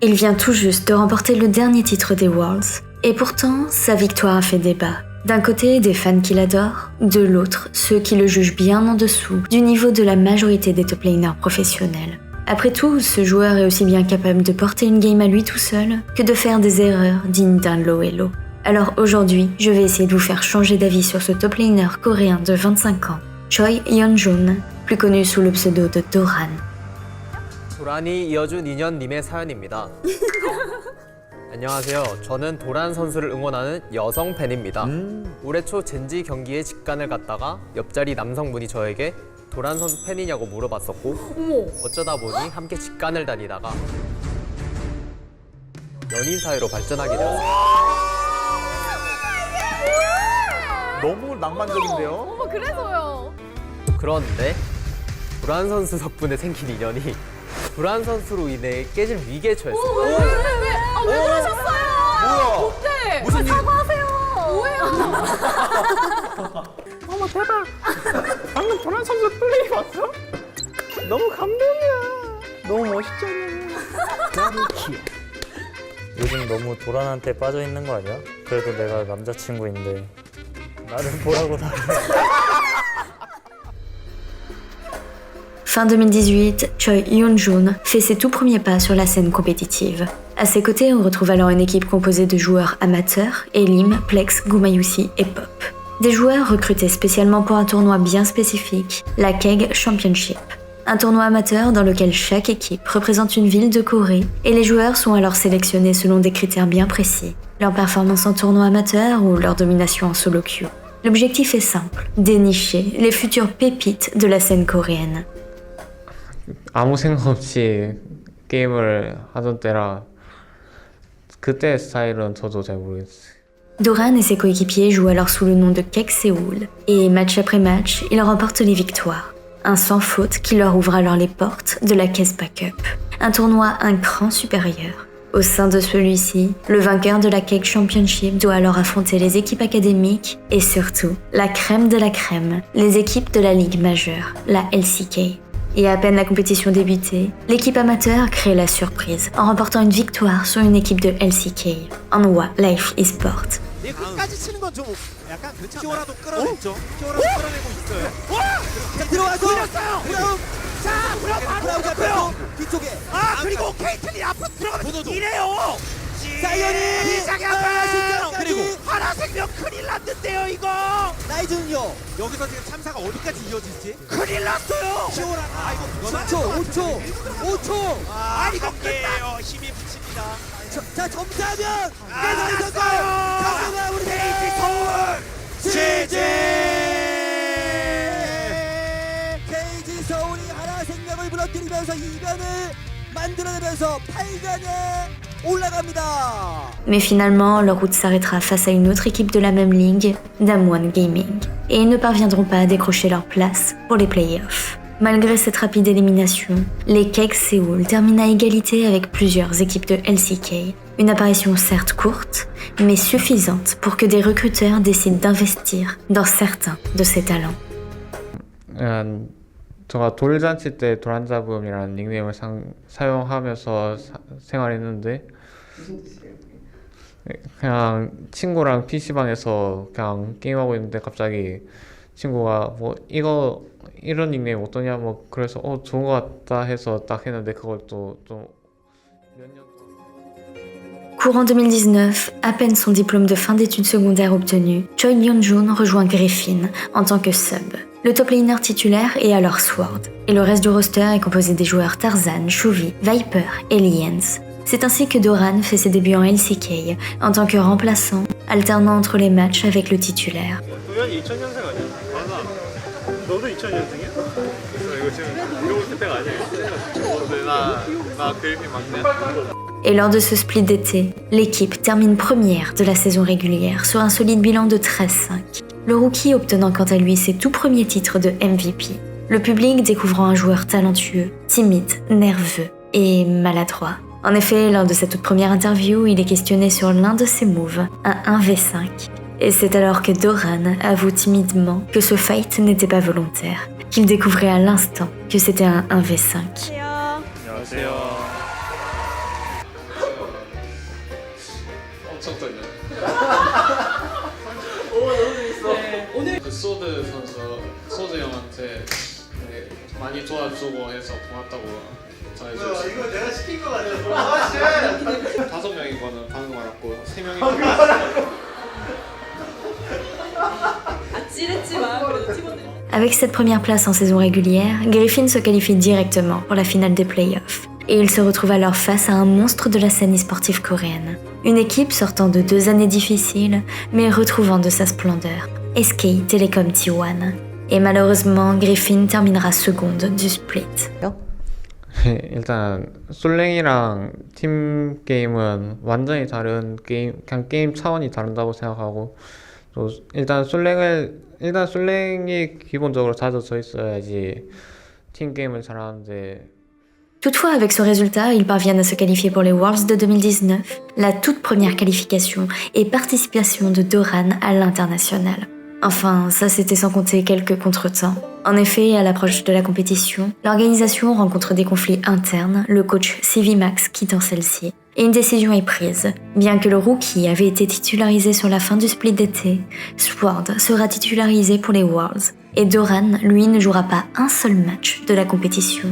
Il vient tout juste de remporter le dernier titre des Worlds, et pourtant, sa victoire a fait débat. D'un côté, des fans qui l'adorent, de l'autre, ceux qui le jugent bien en dessous du niveau de la majorité des top laners professionnels. Après tout, ce joueur est aussi bien capable de porter une game à lui tout seul que de faire des erreurs dignes d'un low elo. Alors aujourd'hui, je vais essayer de vous faire changer d'avis sur ce top laner coréen de 25 ans, Choi Hyun-joon, plus connu sous le pseudo de Doran. 도란이 이어준 2년님의 사연입니다. 안녕하세요. 저는 도란 선수를 응원하는 여성 팬입니다. 올해 초 젠지 경기에 직관을 갔다가 옆자리 남성분이 저에게 도란 선수 팬이냐고 물어봤었고 어쩌다 보니 함께 직관을 다니다가 연인 사이로 발전하게 되었습니다. 너무 낭만적인데요? 어머 그래서요. 그런데 도란 선수 덕분에 생긴 인연이 도란 선수로 인해 깨질 위기에 처했습니다. 왜 그러셨어요? 뭐야? 어때? 무슨 일? 사과하세요. 뭐예요? 어머 대박! 방금 도란 선수 플레이 봤어? 너무 감동이야. 너무 멋있잖아. 요즘 너무 도란한테 빠져 있는 거 아니야? 그래도 내가 남자친구인데 나를 보라고 다. Fin 2018, Choi Hyun-joon fait ses tout premiers pas sur la scène compétitive. À ses côtés, on retrouve alors une équipe composée de joueurs amateurs, Elim, Plex, Gumayusi et Pop. Des joueurs recrutés spécialement pour un tournoi bien spécifique, la KEG Championship. Un tournoi amateur dans lequel chaque équipe représente une ville de Corée et les joueurs sont alors sélectionnés selon des critères bien précis, leur performance en tournoi amateur ou leur domination en solo queue. L'objectif est simple, dénicher les futures pépites de la scène coréenne. 아무 생각 없이 게임을 하던 때라 그때 스타일은 저도 잘 모르겠어요. Doran et ses coéquipiers jouent alors sous le nom de KEG Séoul, et match après match, ils remportent les victoires. Un sans faute qui leur ouvre alors les portes de la KESPA Cup, un tournoi un cran supérieur. Au sein de celui-ci, le vainqueur de la KEG Championship doit alors affronter les équipes académiques et surtout, la crème de la crème, les équipes de la ligue majeure, la LCK. Et à peine la compétition débutée, l'équipe amateur crée la surprise en remportant une victoire sur une équipe de LCK, Hanwha Life Esport. 끝까지 치는 건 좀 약간 그렇지 않나요? 키오라도 끌어냈죠. 키오라도 끌어내고 있어요. 자, 들어가서 브라움. 자, 브라움 잡고요. 뒤쪽에. 아, 그리고 케이틀이 앞으로 들어가면 이래요. 사이언이 시작이 아파요. 그리고 하나생명 큰일 났는데요, 이거. 나이즈는요. 여기서 지금 참사가 어디까지 이어질지. 큰일 났어요. 키오라가. 아, 이거 5초. 아, 이거 끝나요. 힘이 붙입니다. 자, 점수하면 깨달았어요. 가져가 우리 KT 서울 CJ. KT 서울이 하나생명을 무너뜨리면서 이변을 만들어내면서 8강에 올라갑니다. Mais finalement, leur route s'arrêtera face à une autre équipe de la même ligue, Damwon Gaming, et ils ne parviendront pas à décrocher leur place pour les playoffs. Malgré cette rapide élimination, les KEG Séoul terminent à égalité avec plusieurs équipes de LCK. Une apparition certes courte, mais suffisante pour que des recruteurs décident d'investir dans certains de ces talents. 제가 돌잔치 때 도란잡음이라는 닉네임을 사용하면서 생활했는데 그냥 친구랑 PC방에서 그냥 게임하고 있는데 갑자기 친구가 뭐 이런 닉네임 어떠냐 뭐 그래서 좋은 것 같다 해서 딱 했는데 그걸 또 좀 몇 년 동안 Courant 2019, à peine son diplôme de fin d'études secondaires obtenu, Choi Hyun-joon rejoint Griffin en tant que sub. Le top laner titulaire est alors Sword, et le reste du roster est composé des joueurs Tarzan, Shuvi, Viper et Liens. C'est ainsi que Doran fait ses débuts en LCK en tant que remplaçant, alternant entre les matchs avec le titulaire. 도현이 2000년생 아니야? 맞아. 너도 2000년생이야? 이거 지금 이거 올 때가 아니야. 나 그림이 맞네. Et lors de ce split d'été, l'équipe termine première de la saison régulière sur un solide bilan de 13-5. Le rookie obtenant quant à lui ses tout premiers titres de MVP. Le public découvrant un joueur talentueux, timide, nerveux et maladroit. En effet, lors de sa toute première interview, il est questionné sur l'un de ses moves, un 1v5. Et c'est alors que Doran avoue timidement que ce fight n'était pas volontaire, qu'il découvrait à l'instant que c'était un 1v5. 떨려. 그 소드 선수, 소드 형한테 많이 도와주고 해서 고맙다고 전해줬어요. 이거 내가 시킨 거 같아. 5명인 거는 방금 알았고 3명인 거는 Avec cette première place en saison régulière, Griffin se qualifie directement pour la finale des playoffs. Et il se retrouve alors face à un monstre de la scène e-sportive coréenne. Une équipe sortant de 2 années difficiles, mais retrouvant de sa splendeur. SK Telecom T1. Et malheureusement, Griffin terminera seconde du split. 일단 솔랭이랑 팀 게임은 완전히 다른 게임, 그냥 게임 차원이 다른다고 생각하고 또 일단 솔랭이 기본적으로 다져져 있어야지 팀 게임을 잘하는데. Toutefois, avec ce résultat, ils parviennent à se qualifier pour les Worlds de 2019, la toute première qualification et participation de Doran à l'international. Enfin, ça c'était sans compter quelques contretemps. En effet, à l'approche de la compétition, l'organisation rencontre des conflits internes, le coach CVMAX quittant celle-ci, et une décision est prise. Bien que le rookie avait été titularisé sur la fin du split d'été, Sword sera titularisé pour les Worlds, et Doran, lui, ne jouera pas un seul match de la compétition.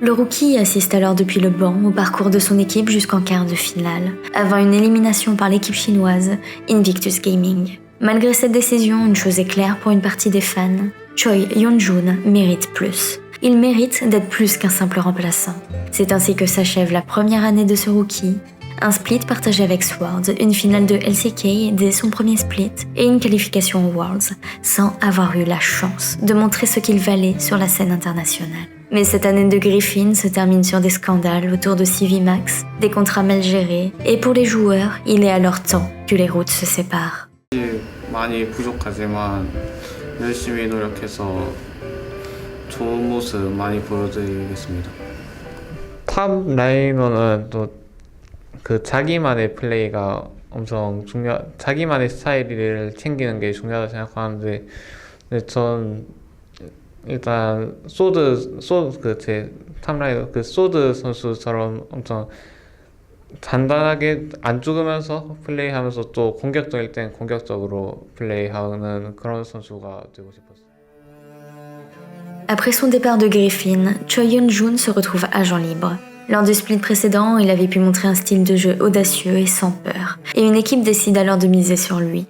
Le rookie assiste alors depuis le banc au parcours de son équipe jusqu'en quart de finale, avant une élimination par l'équipe chinoise Invictus Gaming. Malgré cette décision, une chose est claire pour une partie des fans, Choi Yeon-jun mérite plus. Il mérite d'être plus qu'un simple remplaçant. C'est ainsi que s'achève la première année de ce rookie, un split partagé avec Sword, une finale de LCK dès son premier split et une qualification aux Worlds, sans avoir eu la chance de montrer ce qu'il valait sur la scène internationale. Mais cette année de Griffin se termine sur des scandales autour de CVMAX, des contrats mal gérés, et pour les joueurs, il est alors temps que les routes se séparent. 많이 부족하지만 열심히 노력해서 좋은 모습 많이 보여드리겠습니다. 탑 라이너는 또 그 자기만의 플레이가 엄청 자기만의 스타일을 챙기는 게 중요하다고 생각하는데, 근데 전 일단 제 탑라이너 그 소드 선수처럼 엄청 단단하게 안 죽으면서 플레이하면서 또 공격적일 땐 공격적으로 플레이하는 그런 선수가 되고 싶었어요. Après son départ de Griffin, Choi Yeon-jun se retrouve agent libre. Lors du split précédent, il avait pu montrer un style de jeu audacieux et sans peur, et une équipe décide alors de miser sur lui.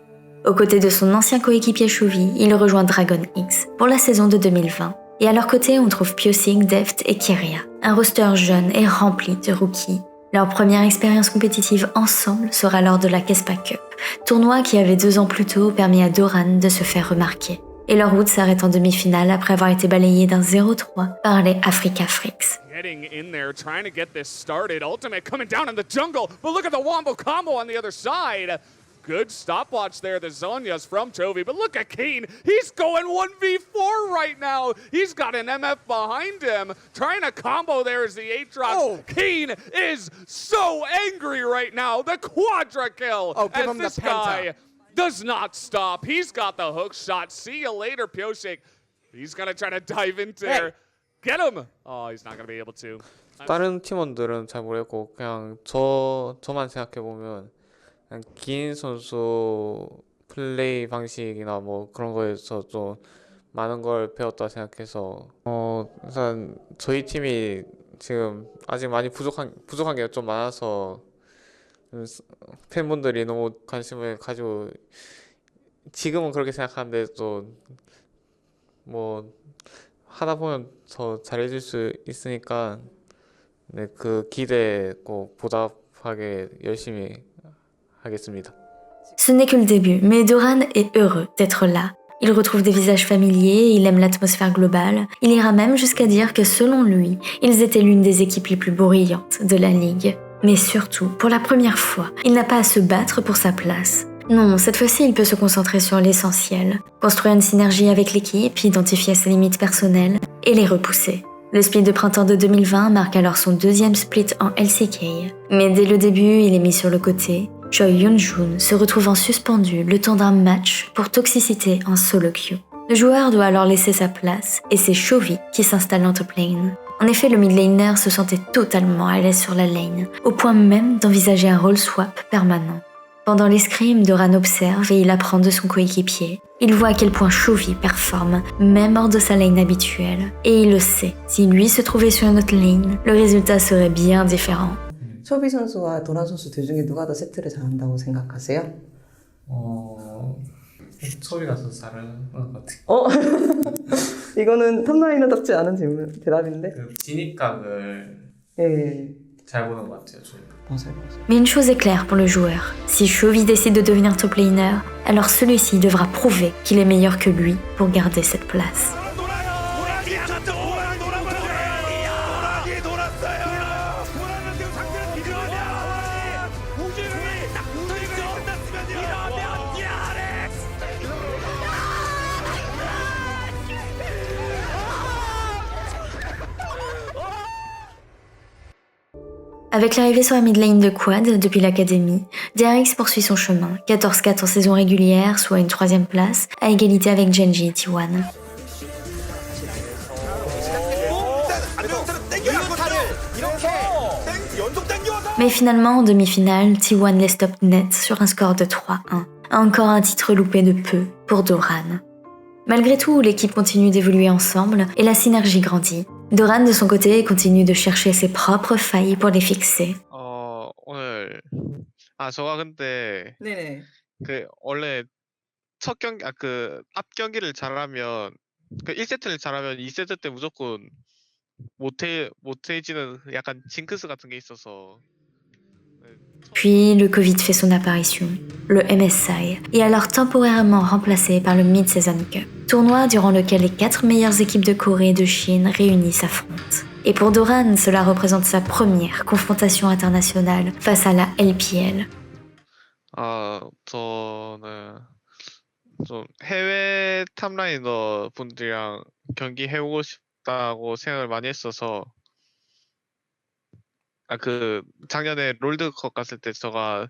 Aux côtés de son ancien coéquipier Chovy, il rejoint Dragon X pour la saison de 2020. Et à leur côté, on trouve Pyosik, Deft et Keria, un roster jeune et rempli de rookies. Leur première expérience compétitive ensemble sera lors de la Kespa Cup, tournoi qui avait 2 ans plus tôt permis à Doran de se faire remarquer. Et leur route s'arrête en demi-finale après avoir été balayée d'un 0-3 par les Africa Freaks. Getting in there, trying to get this started. Ultimate coming down in the jungle, but look at the wombo combo on the other side. Good stopwatch there, the Zonia's from Chovy, but look at Kane. He's going 1v4 right now. He's got an MF behind him, trying to combo there as the 8 drops. Oh. Kane is so angry right now. The quadra kill. Oh, give him this the penta. guy does not stop. He's got the hook shot. See you later, Pyosik. He's gonna try to dive into there. Get him. Oh, he's not gonna be able to. 다른 팀원들은 잘 모르겠고 그냥 저만 생각해 보면 그냥 긴 선수 플레이 방식이나 뭐 그런 거에서 좀 많은 걸 배웠다 생각해서 우선 저희 팀이 지금 아직 많이 부족한 게 좀 많아서 팬분들이 너무 관심을 가지고 지금은 그렇게 생각하는데 또 뭐 하다 보면 더 잘해줄 수 있으니까 네, 그 기대에 꼭 보답하게 열심히 하겠습니다. Ce n'est que le début, mais Doran est heureux d'être là. Il retrouve des visages familiers, il aime l'atmosphère globale. Il ira même jusqu'à dire que selon lui, ils étaient l'une des équipes les plus brillantes de la ligue. Mais surtout, pour la première fois, il n'a pas à se battre pour sa place. Non, cette fois-ci, il peut se concentrer sur l'essentiel, construire une synergie avec l'équipe, identifier ses limites personnelles et les repousser. Le split de printemps de 2020 marque alors son 2e split en LCK. Mais dès le début, il est mis sur le côté. Choi Yeon-jun se retrouvant suspendu le temps d'un match pour toxicité en solo queue. Le joueur doit alors laisser sa place et c'est Chovy qui s'installe en top lane. En effet, le mid laner se sentait totalement à l'aise sur la lane, au point même d'envisager un role swap permanent. Pendant l'escrime, Doran observe et il apprend de son coéquipier. Il voit à quel point Chovy performe, même hors de sa lane habituelle. Et il le sait, si lui se trouvait sur une autre lane, le résultat serait bien différent. 초비 선수와 도란 선수 둘 중에 누가 더 세트를 잘한다고 생각하세요? 초비가 더 잘하는 것 같아. 이거는 탑라이너답지 않은 질문 대답인데. 그 진입각을 예. 잘 보는 것 같아요. 초비. 맞아요. Mais une chose est claire pour le joueur, si Chovy décide de devenir top laner, alors celui-ci devra prouver qu'il est meilleur que lui pour garder cette place. Avec l'arrivée sur la mid lane de Quad depuis l'académie, DRX poursuit son chemin, 14-4 en saison régulière, soit une 3e place, à égalité avec Genji et T1. Mais finalement, en demi-finale, T1 les stoppe net sur un score de 3-1. Encore un titre loupé de peu pour Doran. Malgré tout, l'équipe continue d'évoluer ensemble et la synergie grandit. Doran, de son côté, continue de chercher ses propres failles pour les fixer. 오늘 저가 근데 네네. 그 원래 첫 경기 그 앞 경기를 잘하면 그 1세트를 잘하면 2세트 때 무조건 못해지는 약간 징크스 같은 게 있어서. Puis le Covid fait son apparition, le MSI, est alors temporairement remplacé par le Mid-Season Cup, tournoi durant lequel les 4 meilleures équipes de Corée et de Chine réunies s'affrontent. Et pour Doran, cela représente sa première confrontation internationale face à la LPL. 저는 좀 해외 탑라이너 분들이랑 경기 해보고 싶다고 생각을 많이 했어서 그 작년에 롤드컵 갔을 때 제가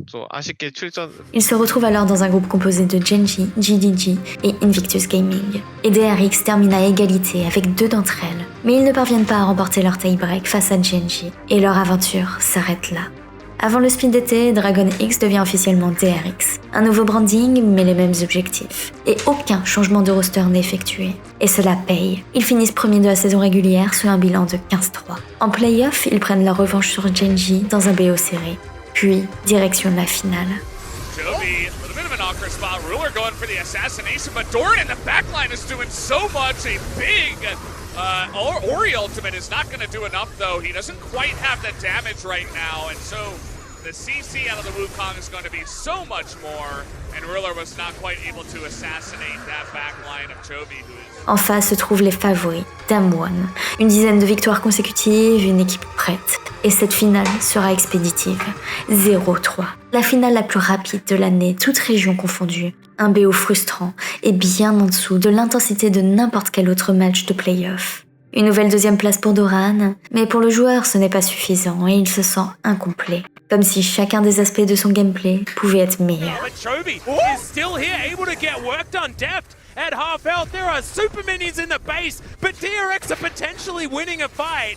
좀 아쉽게 출전. Il se retrouve alors dans un groupe composé de Genji, GDG et Invictus Gaming. Et DRX termine à égalité avec 2 d'entre elles. Mais ils ne parviennent pas à remporter leur tie-break face à Genji. Et leur aventure s'arrête là. Avant le split d'été, Dragon X devient officiellement DRX. Un nouveau branding, mais les mêmes objectifs. Et aucun changement de roster n'est effectué. Et cela paye. Ils finissent premiers de la saison régulière sur un bilan de 15-3. En play-off, ils prennent leur revanche sur Genji dans un BO serré. Puis, direction la finale. Joby with a bit of an awkward spot. Ruler going for the assassination, but Doran in the backline is doing so much. A big Ori ultimate is not going to do enough, though. He doesn't quite have the damage right now, and so the CC out of the Wukong is going to be so much more, and Ruler was not quite able to assassinate that backline of Joby, who is... En face se trouvent les favoris, Damwon. Une dizaine de victoires consécutives, une équipe prête. Et cette finale sera expéditive. 0-3. La finale la plus rapide de l'année, toutes régions confondues. Un BO frustrant et bien en dessous de l'intensité de n'importe quel autre match de play-off. Une nouvelle 2e place pour Doran, mais pour le joueur ce n'est pas suffisant et il se sent incomplet. Comme si chacun des aspects de son gameplay pouvait être meilleur. Joby is still here, able to get work done. Deft at half health. There are super minions in the base, but DRX are potentially winning a fight.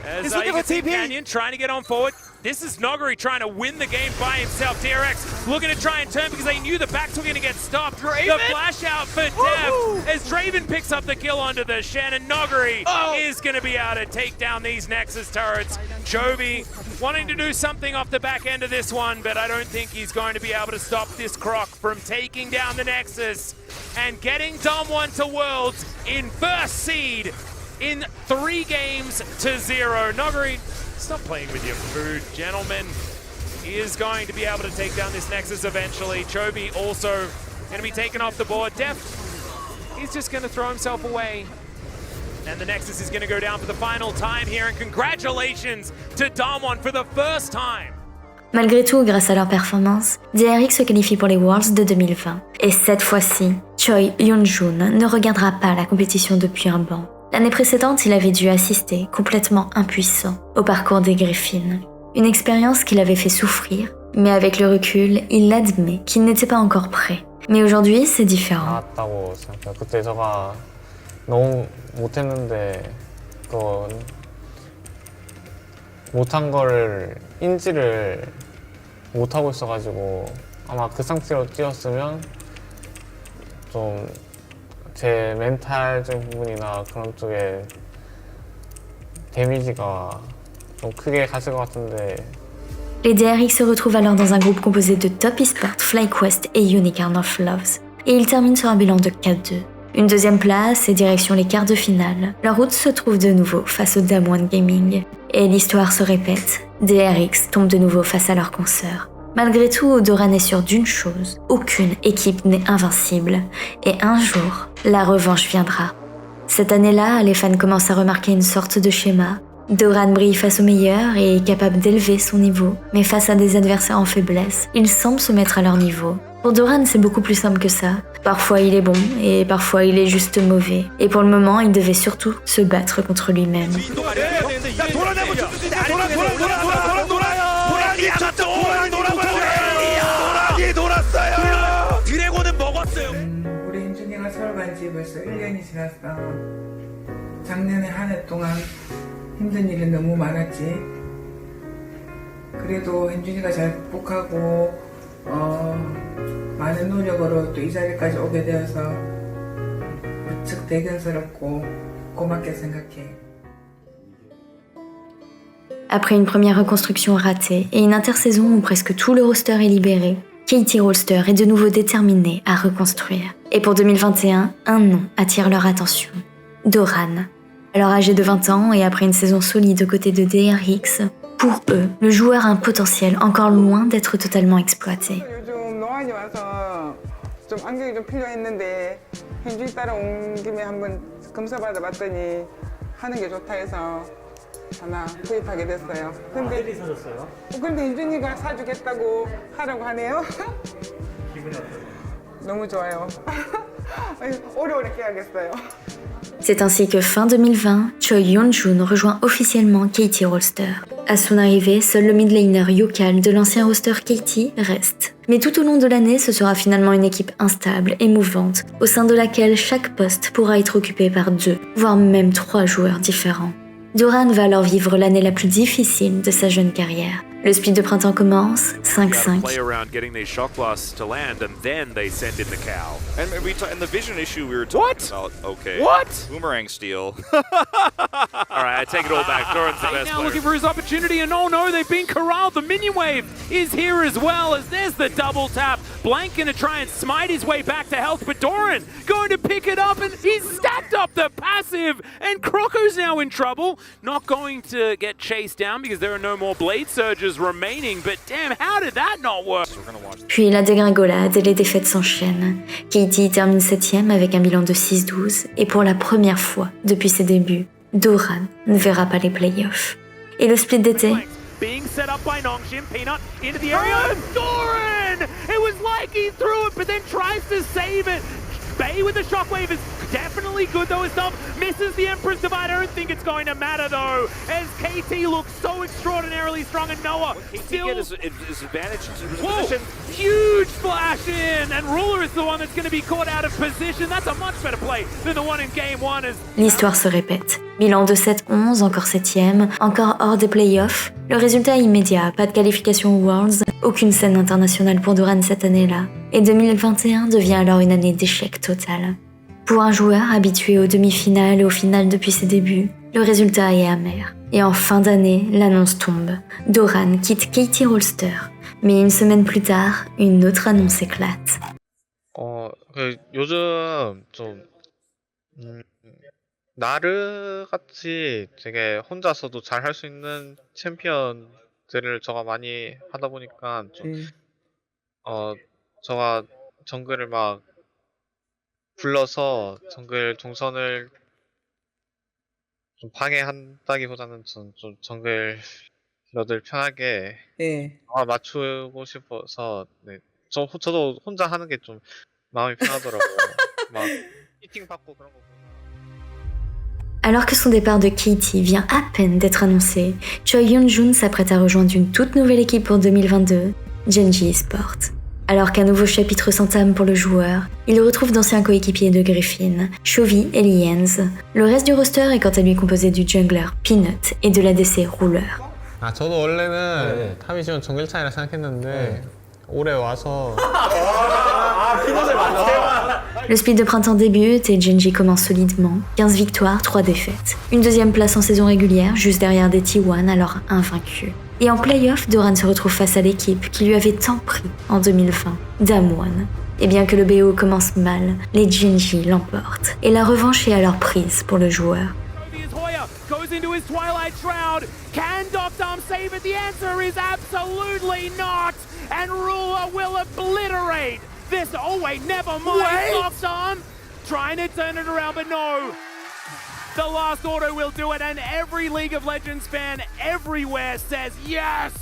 As you can see Canyon trying to get on forward. This is Noguri trying to win the game by himself. DRX looking to try and turn because they knew the backs were going to get stopped. The flash out for Dev as Draven picks up the kill onto the Shen, and Noguri is going to be able to take down these Nexus turrets. Joby wanting to do something off the back end of this one, but I don't think he's going to be able to stop this Croc from taking down the Nexus and getting Dom1 to Worlds in first seed in 3 games to 0. Noguri, stop playing with your food, gentlemen. He is going to be able to take down this Nexus eventually. Joby also going to be taken off the board. Deft, he's just going to throw himself away. And the Nexus is going to go down for the final time here. And congratulations to Dom1 for the first time. Malgré tout, grâce à leur performance, DRX se qualifie pour les Worlds de 2020. Et cette fois-ci, Choi Hyunjun ne regardera pas la compétition depuis un banc. L'année précédente, il avait dû assister, complètement impuissant, au parcours des Griffins. Une expérience qui l'avait fait souffrir, mais avec le recul, il admet qu'il n'était pas encore prêt. Mais aujourd'hui, c'est différent. 나왔다고 생각해요. 그때 제가 너무 못했는데 못한 거를 인지를 못하고 있어가지고 아마 그 상태로 뛰었으면 좀 제 멘탈적인 부분이나 그런 쪽에 데미지가 좀 크게 갔을 것 같은데. Les DRX se retrouvent alors dans un groupe composé de Top Esport, FlyQuest et Unicorn of Loves. Et ils terminent sur un bilan de 4-2. Une deuxième place et direction les quarts de finale. Leur route se trouve de nouveau face au Damwon Gaming. Et l'histoire se répète, DRX tombe de nouveau face à leurs consoeurs. Malgré tout, Doran est sûr d'une chose, aucune équipe n'est invincible. Et un jour, la revanche viendra. Cette année-là, les fans commencent à remarquer une sorte de schéma. Doran brille face aux meilleurs et est capable d'élever son niveau, mais face à des adversaires en faiblesse, il semble se mettre à leur niveau. Pour Doran, c'est beaucoup plus simple que ça. Parfois il est bon et parfois il est juste mauvais. Et pour le moment, il devait surtout se battre contre lui-même. 우리 현준이가 서울 간 지 벌써 1년이 지났어. 작년에 한 해 동안 힘든 일이 너무 많았지. 그래도 현준이가 잘 극복하고 많은 노력으로 또 이 자리까지 오게 되어서 무척 대견스럽고 고맙게 생각해. Après une première reconstruction ratée et une intersaison où presque tout le roster est libéré, KT Rolster est de nouveau déterminé à reconstruire. Et pour 2021, un nom attire leur attention. Doran. Alors âgé de 20 ans et après une saison solide aux côtés de DRX, pour eux, le joueur a un potentiel encore loin d'être totalement exploité. 요즘 노안이 와서 좀 안경이 좀 필요했는데 현준이 따라온 김에 한번 검사받아 봤더니 하는 게 좋다 해서 하나 구입하게 됐어요. 근데 사줬어요? 근데 현준이가 사주겠다고 하라고 하네요. 기분이 어떠세요? 너무 좋아요. 오래오래 깨야겠어요. C'est ainsi que fin 2020, Choi Yeon-jun rejoint officiellement KT Rolster. À son arrivée, seul le mid laner Yokal de l'ancien roster KT reste. Mais tout au long de l'année, ce sera finalement une équipe instable et mouvante, au sein de laquelle chaque poste pourra être occupé par 2, voire même 3 joueurs différents. Doran va alors vivre l'année la plus difficile de sa jeune carrière. Le split de printemps commence, 5-5. Play around getting these shock blasts to land, and then they send in the cow. And the vision issue we were talking about. Okay. What? Boomerang steal. All right, I take it all back. Doran's the best now player. Looking for his opportunity, and oh no, they've been corralled. The minion wave is here as well, as there's the double tap. Blank gonna try and smite his way back to health, but Doran going to pick it up, and he's stacked up the passive, and Croco's now in trouble. Not going to get chased down because there are no more blade surges remaining, but damn, how did that not work? Puis la dégringolade et les défaites s'enchaînent. KT termine 7ème avec un bilan de 6-12 et pour la première fois depuis ses débuts, Doran ne verra pas les playoffs. Et le split d'été, Being set up by Nongshim, Peanut into the area, and Doran! It was like he threw it, but then tries to save it. Bay with the shockwave is definitely good though. His thumb misses the Emperor's Divide. I don't think it's going to matter though, as KT looks so extraordinarily strong, and Noah still get his advantage to his whoa, position. huge splash in, and Ruler is the one that's going to be caught out of position. That's a much better play than the one in game 1. l'histoire se répète. Bilan de 7-11, encore 7ème, encore hors des playoffs. Le résultat est immédiat, pas de qualification aux Worlds, aucune scène internationale pour Doran cette année-là. Et 2021 devient alors une année d'échec total. Pour un joueur habitué aux demi-finales et aux finales depuis ses débuts, le résultat est amer. Et en fin d'année, l'annonce tombe. Doran quitte KT Rolster. Mais une semaine plus tard, une autre annonce éclate. 요즘 좀 나르 같이 되게 혼자서도 잘 할 수 있는 챔피언들을 저가 많이 하다 보니까 좀 저가 정글을 막 불러서 정글 동선을 좀 방해한다기보다는 좀 정글 딜러들 편하게 맞추고 싶어서 네. 저도 혼자 하는 게 좀 마음이 편하더라고요. 막 미팅 받고 그런 거. Alors que son départ de KT vient à peine d'être annoncé, Choi Yeon-jun s'apprête à rejoindre une toute nouvelle équipe pour 2022, Genji Esport. Alors qu'un nouveau chapitre s'entame pour le joueur, il retrouve d'anciens coéquipiers de Griffin, Chovy et Lienz. Le reste du roster est quant à lui composé du jungler Peanut et de l'ADC Ruler. 아 저도 원래는 타미시온 정글차이라 생각했는데 올해 와서 Le split de printemps débute et Gen.G commence solidement. 15 victoires, 3 défaites. Une deuxième place en saison régulière, juste derrière des T1, alors invaincus. Et en play-off, Doran se retrouve face à l'équipe qui lui avait tant pris en 2020, Damwon. Et bien que le BO commence mal, les Gen.G l'emportent. Et la revanche est alors prise pour le joueur. Goes into his Twilight Shroud. Can Doctom save it? The answer is absolutely not. And Ruler will obliterate this. Oh wait, never mind. Doctom trying to turn it around, but no. The last auto will do it, and every League of Legends fan everywhere says yes.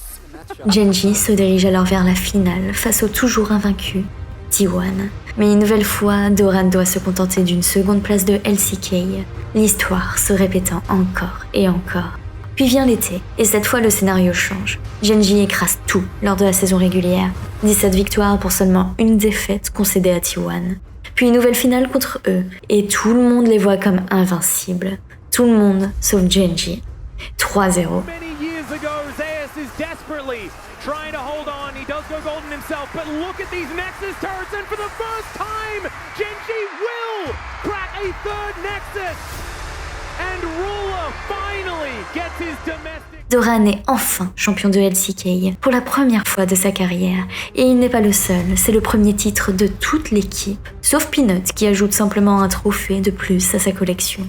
Gen.G se dirige alors vers la finale face au toujours invaincu T1. Mais une nouvelle fois, Doran doit se contenter d'une seconde place de LCK, l'histoire se répétant encore et encore. Puis vient l'été, et cette fois le scénario change. Gen.G écrase tout lors de la saison régulière. 17 victoires pour seulement une défaite concédée à T1. Puis une nouvelle finale contre eux, et tout le monde les voit comme invincibles. Tout le monde sauf Gen.G. 3-0. Trying to hold on, he does go golden himself, but look at these Nexus turrets, and for the first time, Gen.G will crack a third Nexus, and Ruler finally gets his domestic... Doran est enfin champion de LCK pour la première fois de sa carrière, et il n'est pas le seul, c'est le premier titre de toute l'équipe, sauf Peanut qui ajoute simplement un trophée de plus à sa collection.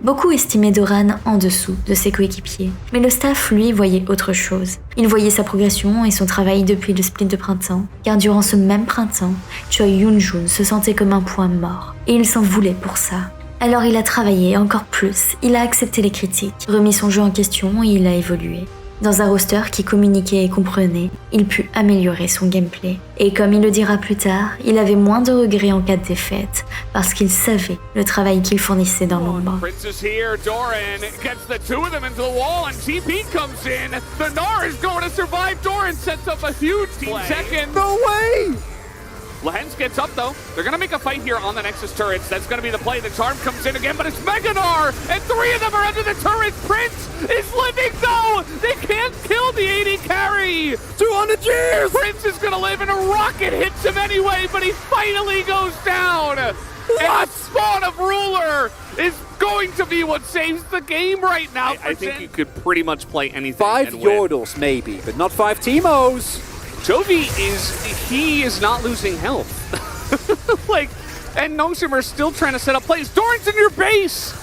Beaucoup estimaient Doran en dessous de ses coéquipiers, mais le staff, lui, voyait autre chose. Il voyait sa progression et son travail depuis le split de printemps, car durant ce même printemps, Choi Yoon-jun se sentait comme un point mort, et il s'en voulait pour ça. Alors il a travaillé encore plus, il a accepté les critiques, remis son jeu en question et il a évolué. Dans un roster qui communiquait et comprenait, il put améliorer son gameplay. Et comme il le dira plus tard, il avait moins de regrets en cas de défaite, parce qu'il savait le travail qu'il fournissait dans l'ombre. Prince is here, Doran gets the two of them into the wall, and TP comes in. The Gnar is going to survive. Doran sets up a huge team second. No way! Lehens gets up though. They're gonna make a fight here on the Nexus turrets. That's gonna be the play. The charm comes in again, but it's Mega Gnar, and three of them are under the turrets. Prince is living though. They can't kill the AD carry. 200 years! Prince is gonna live, and a rocket hits him anyway, but he finally goes down. And the spawn of Ruler is going to be what saves the game right now. I think you could pretty much play anything. 5 Yordles maybe, but not 5 Teemos. Chovy is not losing health. Like, and Noshimmer's still trying to set up plays. Doran's in your base.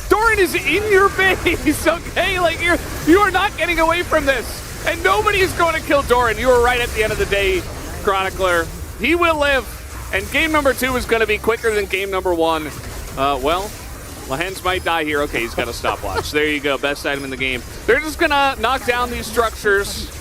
Doran is in your base, okay? Like, you are not getting away from this. And nobody is going to kill Doran. You were right at the end of the day, Chronicler. He will live. And game number 2 is going to be quicker than game number 1. Well, Lehens might die here. Okay, he's got a stopwatch. There you go, best item in the game. They're just going to knock down these structures.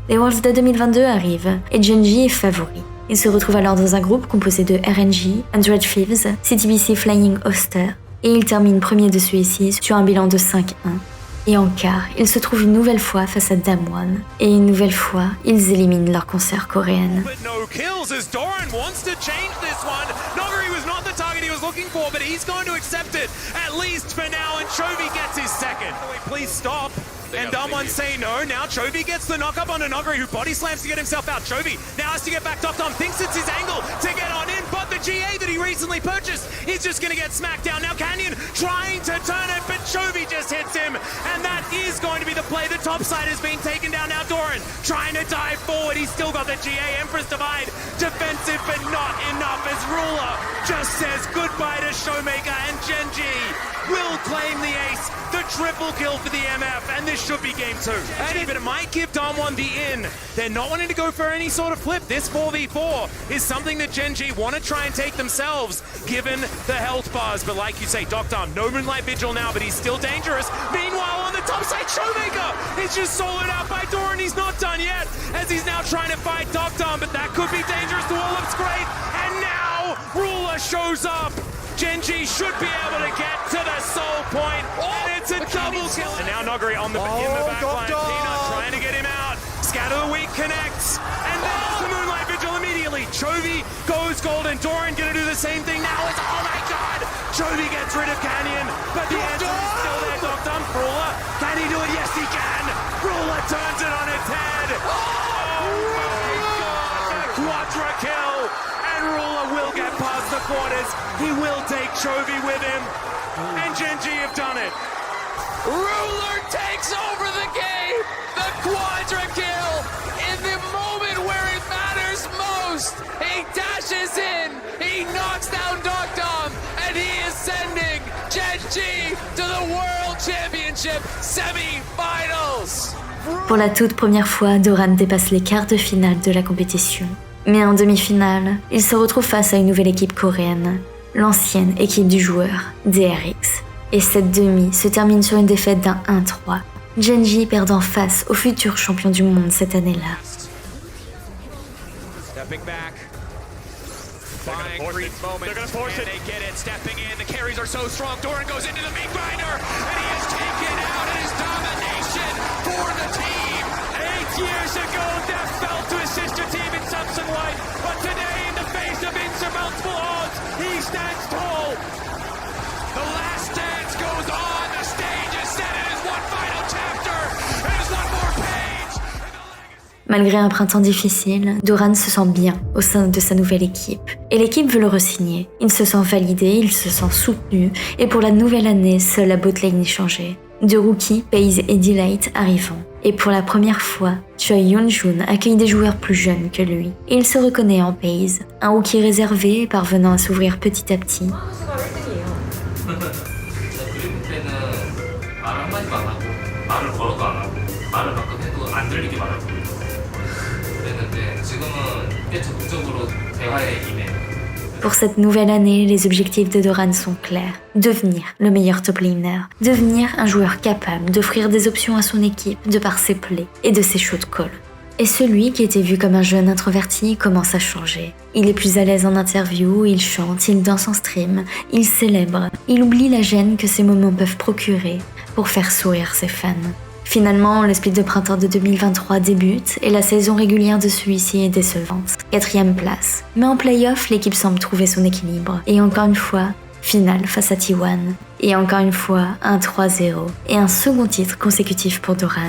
Les Worlds de 2022 arrivent et Gen.G est favori. Il se retrouve alors dans un groupe composé de RNG, 100 Thieves, CTBC Flying Oster, et il termine premier de celui-ci sur un bilan de 5-1. Et en quart, il se trouve une nouvelle fois face à Damwon, et une nouvelle fois, ils éliminent leur consoeur coréenne. But no kills as Doran wants to change this one. Noguri was not the target he was looking for, but he's going to accept it, at least for now, and Chovy gets his second. Please stop. And Damwon say no. Now Chovy gets the knock up on Noguri, who body slams to get himself out. Chovy now has to get back. Doctom thinks it's his angle to get on in, but the GA that he recently purchased is just going to get smacked down. Now Canyon trying to turn it, but Chovy just hits him, and that is going to be the play. The top side has been taken down. Now Doran trying to dive forward. He's still got the GA. Empress Divide defensive, but not enough as Ruler just says goodbye to Showmaker, and Gen.G will claim the ace, the triple kill for the MF, and this should be game 2. And even it might give Damwon the in. They're not wanting to go for any sort of flip. This 4v4 is something that Gen.G want to try and take themselves, given the health bars. But like you say, Doctom, no Moonlight Vigil now, but he's still dangerous. Meanwhile, on the top side, Showmaker is just soloed out by Doran. He's not done yet, as he's now trying to fight Doctom, but that could be dangerous to all of Scrape. And now, Ruler shows up. Gen.G should be able to get to the soul point, and it's a double kill. And now Noguri on the in the back line. Peanut trying to get him out. Scatter the Weak connects, and there's the Moonlight Vigil immediately. Chovy goes golden. Doran gonna do the same thing now. It's, oh my god! Chovy gets rid of Canyon, but the answer is still there. Dr. Brawler, can he do it? Yes, he can. Brawler turns it on its head. Oh my God! Quadra kill, and Ruler will get past the quarters. He will take Chovy with him, and Genji have done it. Ruler takes over the game. The quadra kill in the moment where it matters most. He dashes in. He knocks down Dogdom, and he is sending Genji to the World Championship semi-finals. Pour la toute première fois, Doran dépasse les quarts de finale de la compétition. Mais en demi-finale, il se retrouve face à une nouvelle équipe coréenne, l'ancienne équipe du joueur, DRX. Et cette demi se termine sur une défaite d'un 1-3, Genji perdant face au futur champion du monde cette année-là. Buying brief moments, and they get it, stepping in, the carries are so strong, Doran goes into the meat grinder, and he has taken out his domination for the team. 8 years ago, Death fell to his sister team in Samsung White, but today, in the face of insurmountable odds, he stands tall. The last dance goes on, the stage is set, it is one final chapter, it is one more page. Malgré un printemps difficile, Doran se sent bien au sein de sa nouvelle équipe. Et l'équipe veut le re-signer. Il se sent validé, il se sent soutenu, et pour la nouvelle année, seule la botlane est changée. Deux rookies, Paze et Delight, arrivant. Et pour la première fois, Choi Yoon-jun accueille des joueurs plus jeunes que lui. Et il se reconnaît en Paze, un rookie réservé parvenant à s'ouvrir petit à petit. Pour cette nouvelle année, les objectifs de Doran sont clairs. Devenir le meilleur top laner. Devenir un joueur capable d'offrir des options à son équipe de par ses plays et de ses shots de call. Et celui qui était vu comme un jeune introverti commence à changer. Il est plus à l'aise en interview, il chante, il danse en stream, il célèbre. Il oublie la gêne que ces moments peuvent procurer pour faire sourire ses fans. Finalement, le split de printemps de 2023 débute et la saison régulière de celui-ci est décevante. 4e place. Mais en play-off, l'équipe semble trouver son équilibre. Et encore une fois, finale face à T1. Et encore une fois, un 3-0. Et un second titre consécutif pour Doran.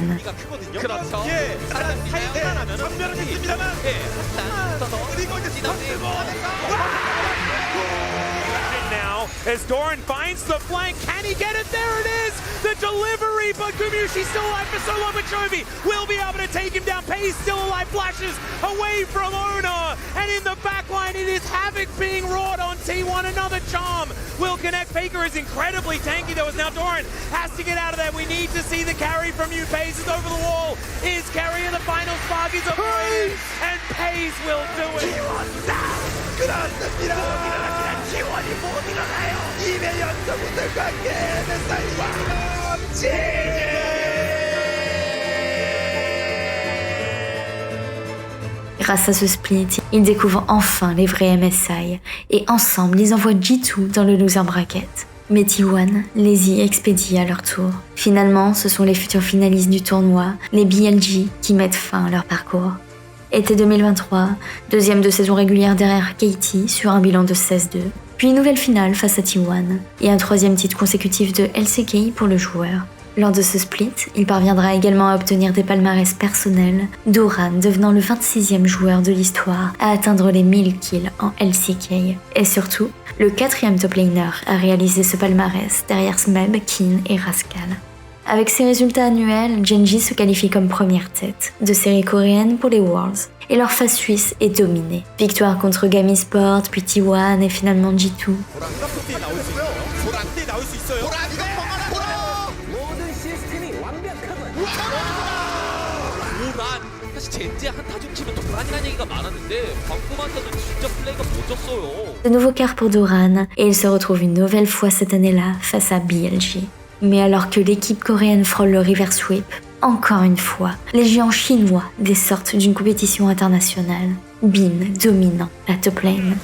As Doran finds the flank, can he get it? There it is! The delivery, but Gumushi still alive for so long, but Chovy will be able to take him down. Pace still alive, flashes away from Ona, and in the backline it is havoc being wrought on T1. Another charm will connect. Faker is incredibly tanky though, as now Doran has to get out of there. We need to see the carry from you. Pace is over the wall. Is carry in the final spark is avoided, and Pace will do it. Grâce à ce split, ils découvrent enfin les vrais MSI, et ensemble ils envoient G2 dans le loser bracket. Mais T1 les y expédie à leur tour. Finalement, ce sont les futurs finalistes du tournoi, les BLG, qui mettent fin à leur parcours. Été 2023, deuxième de saison régulière derrière KT sur un bilan de 16-2. Puis une nouvelle finale face à T1 et un 3e titre consécutif de LCK pour le joueur. Lors de ce split, il parviendra également à obtenir des palmarès personnels, Doran devenant le 26e joueur de l'histoire à atteindre les 1000 kills en LCK. Et surtout, le 4e top laner à réaliser ce palmarès derrière Smeb, Keane et Rascal. Avec ces résultats annuels, Genji se qualifie comme première tête de série coréenne pour les Worlds, et leur phase suisse est dominée. Victoire contre Gami Sport, puis T1 et finalement G2. De nouveaux quarts pour Doran, et il se retrouve une nouvelle fois cette année-là face à BLG. Mais alors que l'équipe coréenne frôle le reverse sweep, encore une fois, les géants chinois dessortent d'une compétition internationale. Bin dominant la top lane.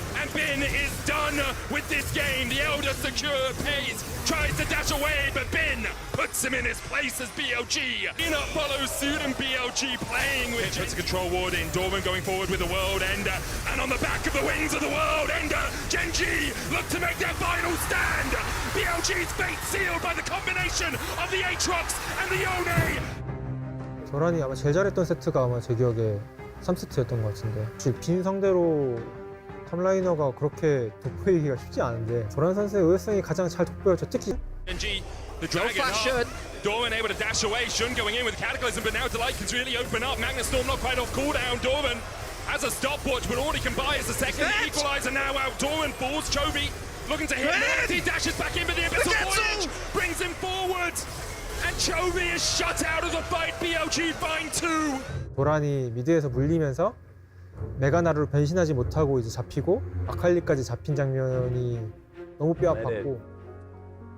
Tries to dash away, but Bin puts puts him in his place as BLG. Peanut follows suit and BLG playing with puts a control ward in. Dorman going forward with the World Ender. And on the back of the wings of the World Ender, Gen.G look to make their final stand. BLG's fate sealed by the combination of the Aatrox and the Yone. 도란이 아마 제일 잘했던 세트가 아마 제 기억에 3세트였던 것 같은데 빈 상대로 탑라이너가 그렇게 돋보이기가 쉽지 않은데 도란 선수의 의외성이 가장 잘 돋보였죠. 특히 Gen.G, the dragon up. Dorman able to dash away. Shun going in with Cataclysm, but now Delight can really open up. Magnus Storm not quite off cooldown. Dorman has a stopwatch, but all he can buy is a second. The equalizer now out. Dorman falls. Chovy looking to hit. He dashes back in, but the Abyssal Voyage brings him forward. And Chovy is shut out of the fight. BLG find 2. 도란이 미드에서 물리면서 메가나루로 변신하지 못하고 이제 잡히고 아칼리까지 잡힌 장면이 너무 뼈아팠고.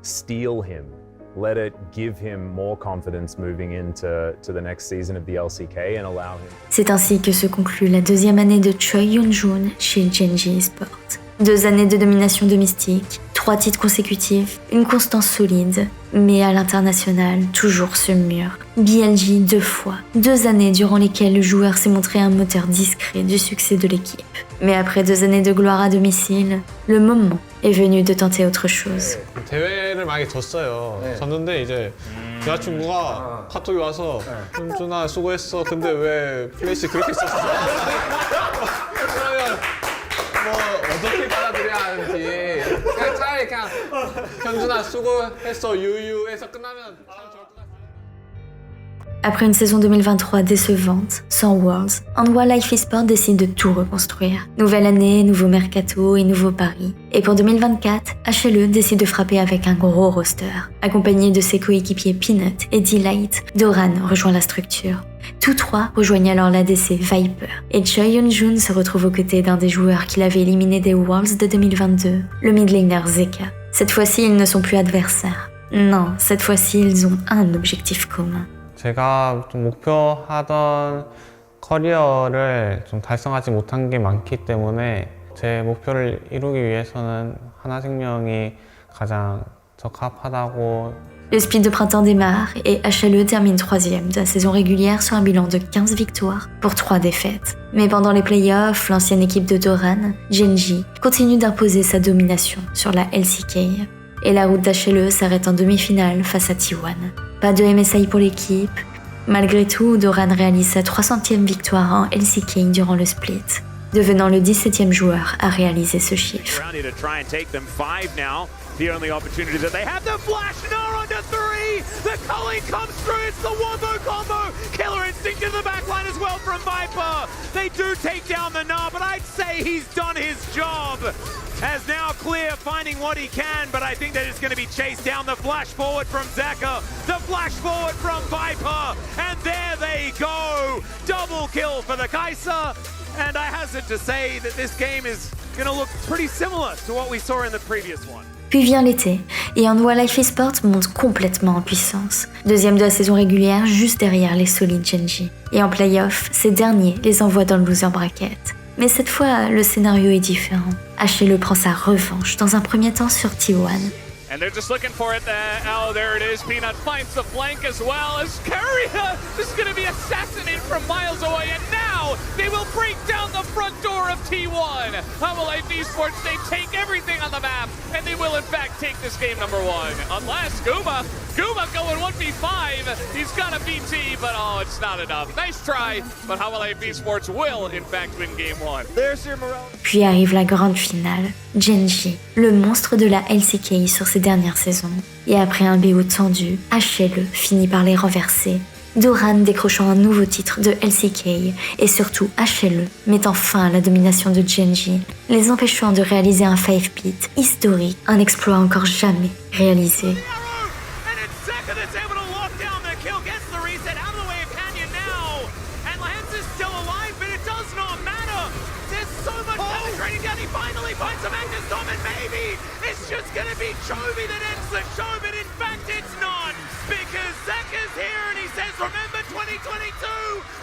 Steal him. Let it give him more confidence moving into the next season of the LCK and allow him. C'est ainsi que se conclut la deuxième année de Choi Yoon-jun chez Gen.G Esports. 2 années de domination de Mystique, 3 titres consécutifs, une constance solide, mais à l'international, toujours sur le mur. BLG 2 fois, 2 années durant lesquelles le joueur s'est montré un moteur discret du succès de l'équipe. Mais après 2 années de gloire à domicile, le moment est venu de tenter autre chose. 대회를 많이 졌어요. 졌는데 이제 여자친구가 카톡이 와서 현준아 수고했어. 근데 왜 플래시 그렇게 썼어? 그러면 뭐 어떻게 받아들여야 하는지 그냥 차라리 그냥 현준아 수고했어 유유해서 끝나면 참 좋을 것 같아요. Après une saison 2023 décevante, sans Worlds, Hanwha Life Esports décide de tout reconstruire. Nouvelle année, nouveau mercato et nouveau pari. Et pour 2024, HLE décide de frapper avec un gros roster. Accompagné de ses coéquipiers Peanut et Delight, Doran rejoint la structure. Tous 3 rejoignent alors l'ADC Viper. Et Choi Yoon-jun se retrouve aux côtés d'un des joueurs qu'il avait éliminé des Worlds de 2022, le mid laner Zeka. Cette fois-ci, ils ne sont plus adversaires. Non, cette fois-ci, ils ont un objectif commun. 제가 좀 목표하던 커리어를 좀 달성하지 못한 게 많기 때문에 제 목표를 이루기 위해서는 하나생명이 가장 적합하다고. Le split de printemps démarre et HLE termine 3e de la saison régulière sur un bilan de 15 victoires pour 3 défaites. Mais pendant les playoffs, l'ancienne équipe de Doran, Gen.G, continue d'imposer sa domination sur la LCK. Et la route d'HLE s'arrête en demi-finale face à T1. Pas de MSI pour l'équipe. Malgré tout, Doran réalise sa 300e victoire en LCK durant le split, devenant le 17e joueur à réaliser ce chiffre. The only opportunity that they have, the flash, Nara onto 3! The culling comes through, it's the Wombo combo! Killer Instinct in the backline as well from Viper! They do take down the Gnar, but I'd say he's done his job! As now Clear finding what he can, but I think that it's going to be chased down. The flash forward from Zeka, the flash forward from Viper, and there they go! Double kill for the Kai'Sa, and I hazard to say that this game is going to look pretty similar to what we saw in the previous one. Puis vient l'été, et Hanwha Life Esports monte complètement en puissance. 2e de la saison régulière, juste derrière les solides Gen.G. Et en playoff, ces derniers les envoient dans le loser bracket. Mais cette fois, le scénario est différent. HLE prend sa revanche dans un premier temps sur T1. And they're just looking for it. Oh, there it is. Peanut finds the flank as well as Courier is going to be assassinated from miles away. And now they will break down the front door of T1. Hanwha Life Esports, they take everything on the map. And they will, in fact, take this game number 1. Unless Guma going 1v5. He's got a BT, but oh, it's not enough. Nice try, but Hanwha Life Esports will, in fact, win game 1. There's your morale. Puis arrive la grande finale. Gen.G, le monstre de la LCK sur ces dernières saisons. Et après un BO tendu, HLE finit par les renverser. Doran décrochant un nouveau titre de LCK et surtout HLE mettant fin à la domination de Gen.G, les empêchant de réaliser un 5-beat historique, un exploit encore jamais réalisé. It's gonna be Chovy that ends the show, but in fact it's not, because Zeka's here and he says, remember 2022?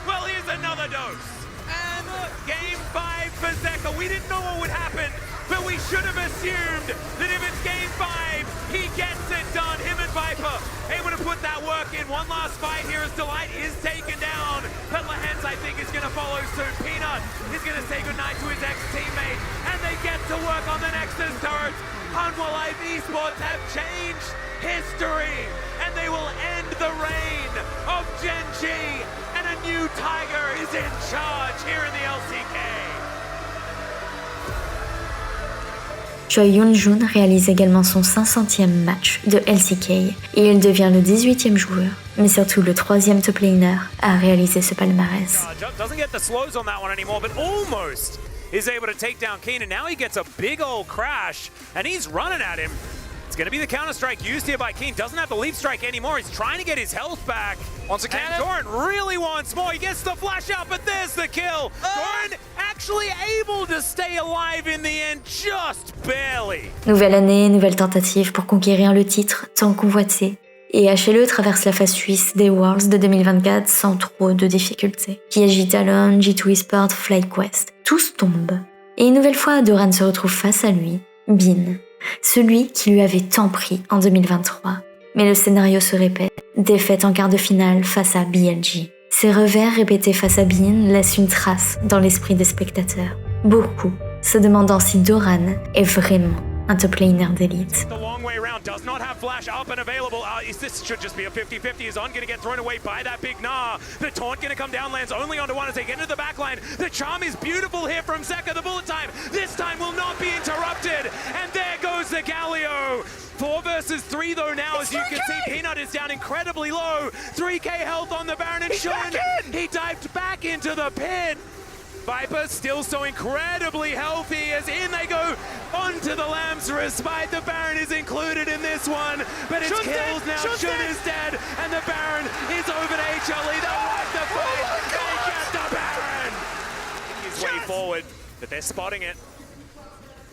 Well, here's another dose. And game 5 for Zeka. We didn't know what would happen but we should have assumed that if it's game 5, he gets it done. Him and Viper able to put that work in. One last fight here as Delight is taken down. But Lehens, I think, is going to follow soon. Peanut is going to say goodnight to his ex-teammate, and they get to work on the Nexus turret. Hanwha Life Esports have changed history, and they will end the reign of Gen G, and a new Tiger is in charge here in the LCK. Choi Yoon-jun réalise également son 500e match de LCK et il devient le 18e joueur, mais surtout le 3e top laner à réaliser ce palmarès. Doesn't get the slows on that one anymore, but almost is able to take down Keen, and now he gets a big old crash, and he's running at him. It's going to be the counter-strike used here by Keen. Doesn't have the leap strike anymore. He's trying to get his health back. Wants a cannon. And Doran really wants more. He gets the flash out, but there's the kill. Doran actually able to stay alive in the end, just barely. Nouvelle année, nouvelle tentative pour conquérir le titre tant convoité. Et HLE traverse la phase suisse des Worlds de 2024 sans trop de difficultés. PSG Talon, G2 Esports, FlyQuest, tous tombent. Et une nouvelle fois, Doran se retrouve face à lui, Bin, celui qui lui avait tant pris en 2023. Mais le scénario se répète, défaite en quart de finale face à BLG. Ces revers répétés face à Bin laissent une trace dans l'esprit des spectateurs. Beaucoup se demandant si Doran est vraiment un top laner d'élite. Does not have flash up and available. This should just be a 50-50. Is On going to get thrown away by that big Gnar. The taunt going to come down, lands only onto one as they get into the backline. The charm is beautiful here from Zeka. The bullet time this time will not be interrupted. And there goes the Galio. 4 versus 3 though now, as you can see, Peanut is down incredibly low. 3k health on the Baron, and Shun, he dived back into the pit. Viper still so incredibly healthy as in they go onto the Lamb's respite. The Baron is included in this one, but it's kills now. Shun is dead, and the Baron is over to HLE. They'll wipe the fight. They get the Baron. His way forward, but they're spotting it.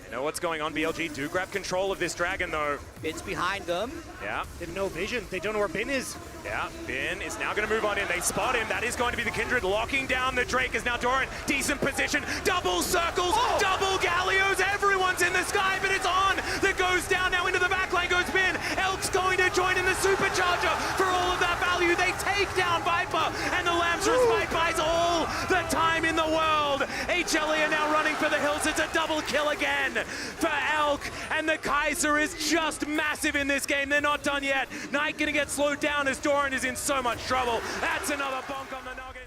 They know what's going on. BLG do grab control of this dragon though. Bin's behind them. Yeah. They have no vision. They don't know where Bin is. Yeah, Bin is now going to move on in. They spot him. That is going to be the Kindred locking down the Drake. Is now Doran. Decent position. Double circles. Double Gallios. Everyone's in the sky, but it's On that goes down. Now into the backline goes Bin. Elk's going to join in the supercharger for all of that value. They take down Viper, and the Lamb's respite buys all the time in the world. HLE are now running for the hills. It's a double kill again for Elk, and the Kaiser is just massive in this game. They're not done yet. Knight going to get slowed down as Doran is in so much trouble. That's another bonk on the noggin.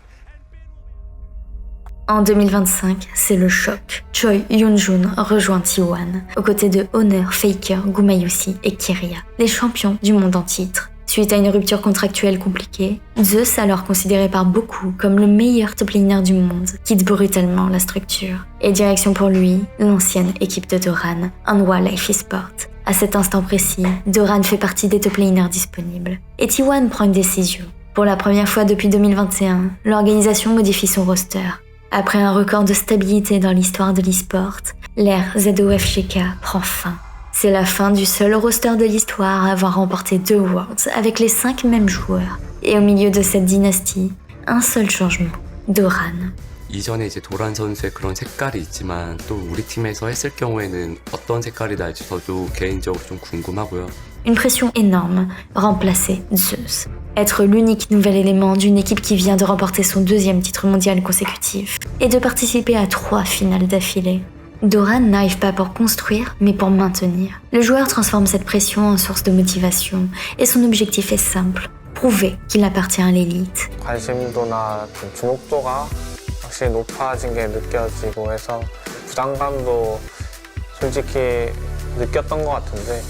En 2025, c'est le choc. Choi Yoon-jun rejoint T1, aux côtés de Honor, Faker, Gumayusi et Keria, les champions du monde en titre. Suite à une rupture contractuelle compliquée, Zeus, alors considéré par beaucoup comme le meilleur top laner du monde, quitte brutalement la structure. Et direction pour lui, l'ancienne équipe de Doran, Hanwha Life Esports. À cet instant précis, Doran fait partie des top laners disponibles. Et T1 prend une décision. Pour la première fois depuis 2021, l'organisation modifie son roster. Après un record de stabilité dans l'histoire de l'e-sport, l'ère ZOFGK prend fin. C'est la fin du seul roster de l'histoire à avoir remporté 2 Worlds avec les 5 mêmes joueurs. Et au milieu de cette dynastie, un seul changement, Doran. 이전에 이제 도란 선수의 그런 색깔이 있지만 또 우리 팀에서 했을 경우에는 어떤 색깔이 날지 저도 개인적으로 좀 궁금하고요. Une pression énorme, remplacer Zeus. Être l'unique nouvel élément d'une équipe qui vient de remporter son 2e titre mondial consécutif et de participer à 3 finales d'affilée. Doran n'arrive pas pour construire, mais pour maintenir. Le joueur transforme cette pression en source de motivation, et son objectif est simple, prouver qu'il appartient à l'élite. 관심도나 좀 주목도가 확실히 높아진 게 느껴지고 해서 부담감도 솔직히 느꼈던 것 같은데.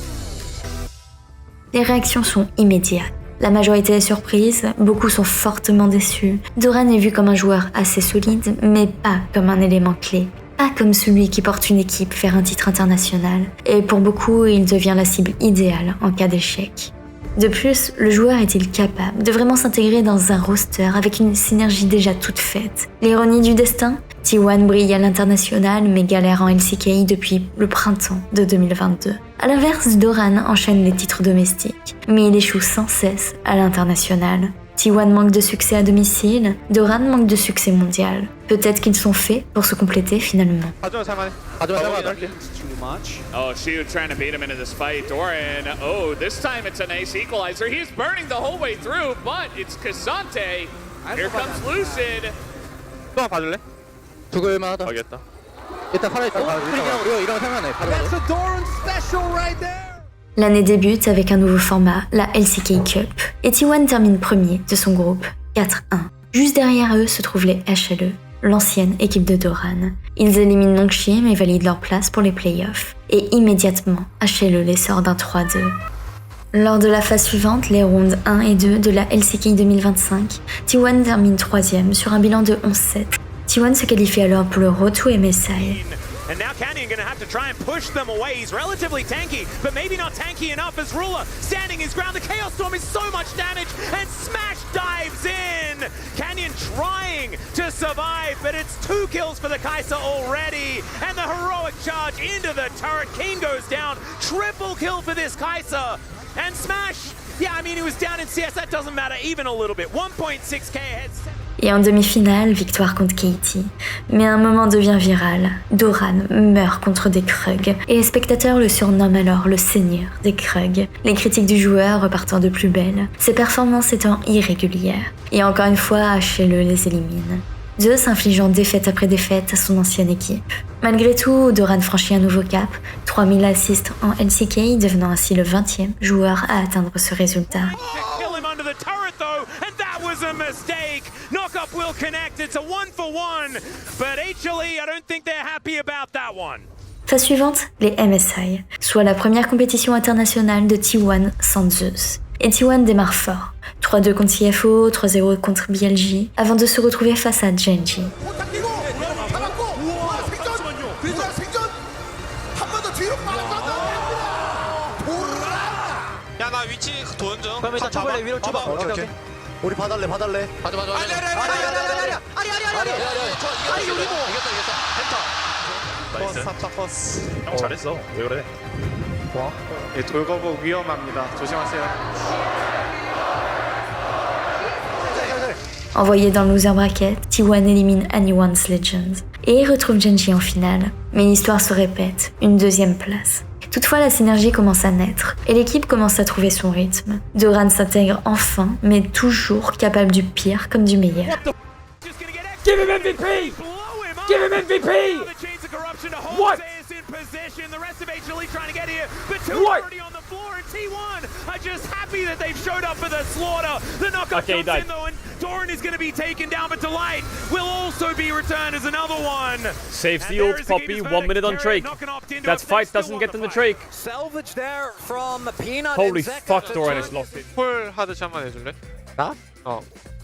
Les réactions sont immédiates. La majorité est surprise, beaucoup sont fortement déçus. Doran est vu comme un joueur assez solide, mais pas comme un élément clé. Pas comme celui qui porte une équipe vers un titre international. Et pour beaucoup, il devient la cible idéale en cas d'échec. De plus, le joueur est-il capable de vraiment s'intégrer dans un roster avec une synergie déjà toute faite? L'ironie du destin? T1 brille à l'international mais galère en LCK depuis le printemps de 2022. A l'inverse, Doran enchaîne les titres domestiques, mais il échoue sans cesse à l'international. T1 manque de succès à domicile, Doran manque de succès mondial. Peut-être qu'ils sont faits pour se compléter finalement. Oh, Shiu trying to beat him into this fight. Doran, oh, this time it's an ace equalizer. He's burning the whole way through, but it's K'Sante. Here comes Lucid. 또 봐줄래? 죽을만하다. 알겠다. 일단 살아있다. 이런 생각나네. That's a Doran special right there. L'année débute avec un nouveau format, la LCK Cup, et T1 termine premier de son groupe, 4-1. Juste derrière eux se trouvent les HLE, l'ancienne équipe de Doran. Ils éliminent Nongshim et valident leur place pour les playoffs. Et immédiatement, HLE les sort d'un 3-2. Lors de la phase suivante, les rounds 1 et 2 de la LCK 2025, T1 termine 3e sur un bilan de 11-7. T1 se qualifie alors pour le Road to MSI. And now Canyon gonna have to try and push them away. He's relatively tanky, but maybe not tanky enough as Ruler standing his ground. The Chaos Storm is so much damage, and Smash dives in! Canyon trying to survive, but it's 2 kills for the Kai'Sa already, and the heroic charge into the turret. Keen goes down, triple kill for this Kai'Sa, and Smash, yeah, I mean, he was down in CS, that doesn't matter even a little bit. 1.6k ahead. Et en demi-finale, victoire contre Katie. Mais un moment devient viral. Doran meurt contre des Krug, et les spectateurs le surnomment alors le seigneur des Krug. Les critiques du joueur repartant de plus belle, ses performances étant irrégulières. Et encore une fois, HLE les élimine. Zeus infligeant défaite après défaite à son ancienne équipe. Malgré tout, Doran franchit un nouveau cap, 3000 assists en LCK, devenant ainsi le 20e joueur à atteindre ce résultat. Was a mistake. Knockup will connect. It's a 1-for-1. But HLE, I don't think they're happy about that one. Phase suivante, les MSI, soit la première compétition internationale de T1 sans Zeus. Et T1 démarre fort. 3-2 contre CFO, 3-0 contre BLG, avant de se retrouver face à Genji. 야, 나 위치 돈 좀. 그럼 일단 잡을래 위로 좁아. 오케이. 우리 봐달래. 맞아. 아리 우리고. 나이스. 버스. 형 잘했어. 왜 그래? 뭐? 이 돌거북 위험합니다. 조심하세요. Envoyé dans le loser bracket, T1 élimine Anyone's Legends et retrouve Genji en finale. Mais l'histoire se répète, une deuxième place. Toutefois, la synergie commence à naître et l'équipe commence à trouver son rythme. Doran s'intègre enfin, mais toujours capable du pire comme du meilleur. Give him MVP! Give him MVP! What? The rest of HLE trying to get here, but 2 already on the floor, and T1 are just happy that they've showed up for the slaughter. The knockup comes in though, and Doran is going to be taken down, but Delight will also be returned as another one. Saves the ult, Poppy, 1 minute on Drake. That fight doesn't get in the Drake. Salvage there from Peanut. Holy fuck, Doran is locked in. 폴 하드샷 한번 해줄래? 나?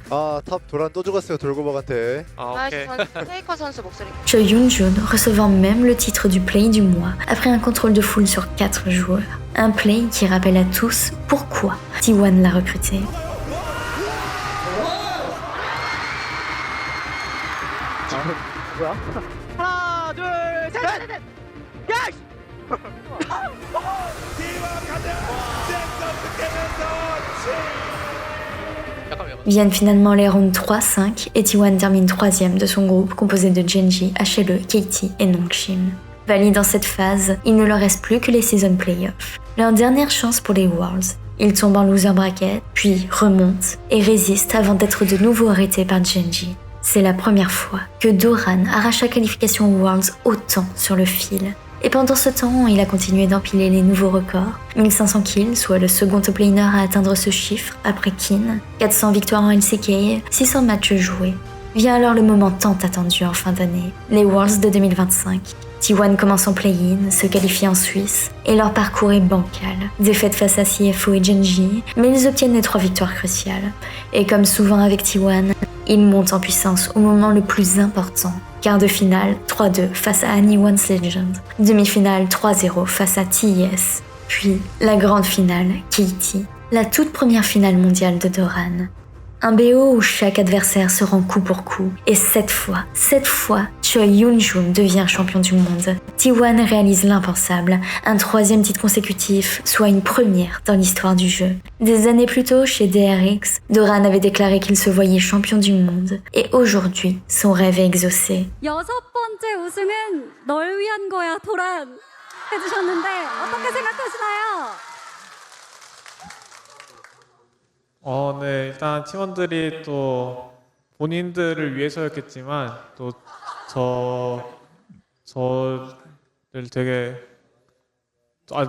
탑 도란 또 죽었어요 돌고박한테. 오케이. 페이커 선수 목소리. Choi Yoon-jun recevant même le titre du play du mois après un contrôle de foule sur 4 joueurs. Un play qui rappelle à tous pourquoi T1 l'a recruté. 하나, 둘, 셋. Viennent finalement les rounds 3-5 et T1 termine 3e de son groupe composé de Genji, HLE, Katie et Nongshim. Valide dans cette phase, il ne leur reste plus que les season playoffs. Leur dernière chance pour les Worlds. Ils tombent en loser bracket, puis remontent et résistent avant d'être de nouveau arrêtés par Genji. C'est la première fois que Doran arrache la qualification aux Worlds autant sur le fil. Et pendant ce temps, il a continué d'empiler les nouveaux records. 1500 kills, soit le second top laner à atteindre ce chiffre après Keen. 400 victoires en LCK, 600 matchs joués. Vient alors le moment tant attendu en fin d'année, les Worlds de 2025. T1 commence en play-in, se qualifie en Suisse, et leur parcours est bancal. Défaite face à CFO et Genji, mais ils obtiennent les 3 victoires cruciales. Et comme souvent avec T1, ils montent en puissance au moment le plus important. Quart de finale, 3-2 face à Anyone's Legend. Demi-finale, 3-0 face à TES. Puis, la grande finale, Katie. La toute première finale mondiale de Doran. Un BO où chaque adversaire se rend coup pour coup. Et cette fois, Choi Yoon-jun devient champion du monde. T1 réalise l'impensable, un 3e titre consécutif, soit une première dans l'histoire du jeu. Des années plus tôt, chez DRX, Doran avait déclaré qu'il se voyait champion du monde, et aujourd'hui, son rêve est exaucé. 6번째 우승은 널 위한 거야, 도란. 해주셨는데 어떻게 생각하시나요? 네, 일단 팀원들이 또 본인들을 위해서였겠지만 또 저를 되게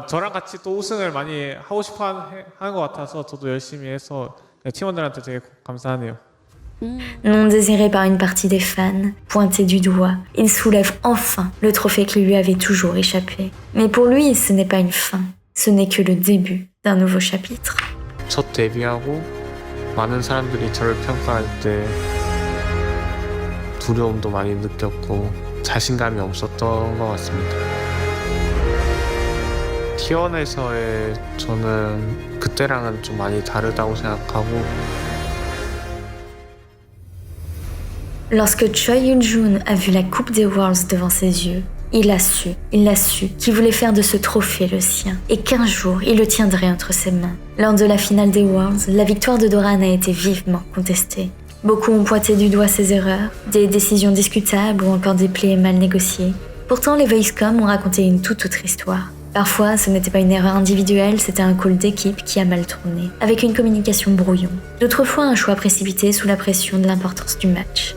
저랑 같이 또 우승을 많이 하고 싶어 하는 것 같아서 저도 열심히 해서 팀원들한테 되게 감사하네요. Non désiré par une partie des fans, pointé du doigt, il soulève enfin le trophée qui lui avait toujours échappé. Mais pour lui, ce n'est pas une fin, ce n'est que le début d'un nouveau chapitre. 첫 데뷔하고 많은 사람들이 저를 평가할 때 두려움도 많이 느꼈고 자신감이 없었던 것 같습니다. T1에서의 저는 그때랑은 좀 많이 다르다고 생각하고 Lorsque Choi Yoon-jun a vu la Coupe des Worlds devant ses yeux, il a su qu'il voulait faire de ce trophée le sien et qu'un jour il le tiendrait entre ses mains. Lors de la finale des Worlds, la victoire de Doran a été vivement contestée. Beaucoup ont pointé du doigt ses erreurs, des décisions discutables ou encore des plays mal négociés. Pourtant, les Voicecom ont raconté une toute autre histoire. Parfois, ce n'était pas une erreur individuelle, c'était un call d'équipe qui a mal tourné, avec une communication brouillon. D'autres fois, un choix précipité sous la pression de l'importance du match.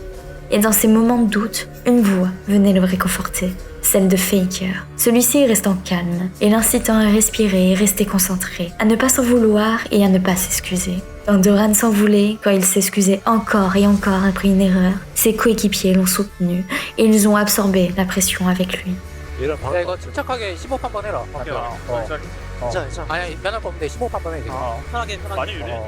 Et dans ces moments de doute, une voix venait le réconforter, celle de Faker. Celui-ci restant calme et l'incitant à respirer et rester concentré, à ne pas s'en vouloir et à ne pas s'excuser. Quand Doran s'en voulait, quand il s'excusait encore et encore après une erreur, ses coéquipiers l'ont soutenu et ils ont absorbé la pression avec lui. 야, 이거 침착하게 15판 한번 해라. 괜찮아. 아니, 변할 거 없는데 15판 한번 해. 편하게. 많이 유리해.